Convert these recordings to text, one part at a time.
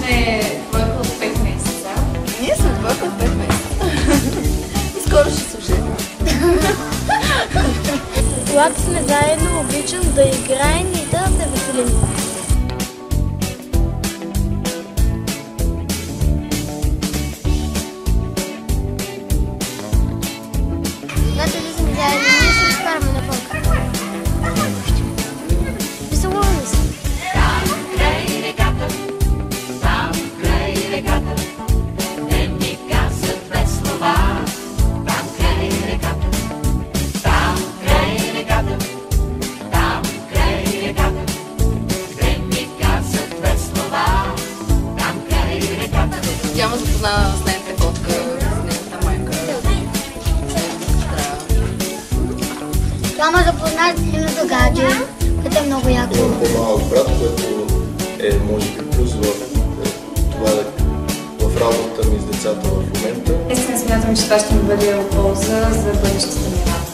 сме двойка от 5 месеца. Ние сме двойка от 5 месеца. И скоро ще се оженим. Когато сме заедно, обичам да играем и да се веселим. Когато сме заедно, ние се изкараме на пълка. Веселуваме се. Тя ме запозна с нейната котка, с нейната майка. Това ме запозна с нейното гадже, което е много яко. Имам по-малък брат, което е може би плюс в това в работата ми с децата в момента. Наистина смятам, че това ще ми бъде от полза за бъдещата ми работа.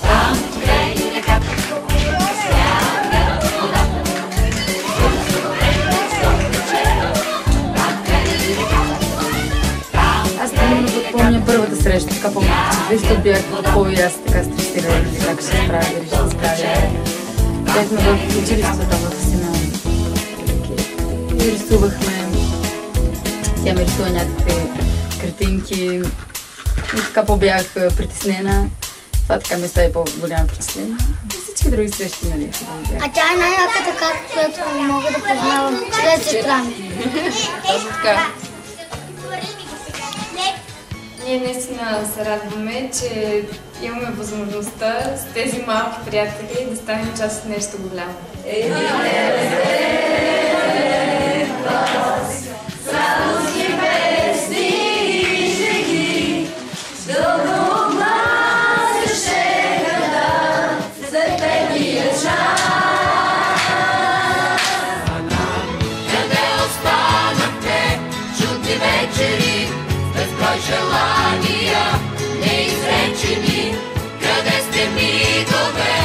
Аз именно помня първата среща, така помня, че вижте бях какво и аз така стресирала, как ще се справя, дали ще се справя. Бяхме в училището в Сина и рисувахме. Тя ми рисува някакви картинки и така по-бях притеснена. Това така ми става по-голяма впечатление. И всички други срещи, нали? А тя е най-яката как, която мога да познавам чрез сестра ми. Точно така. Ние наистина се радваме, че имаме възможността с тези малки приятели да станем част от нещо голямо. Желания неизречени, къде сте ми довели?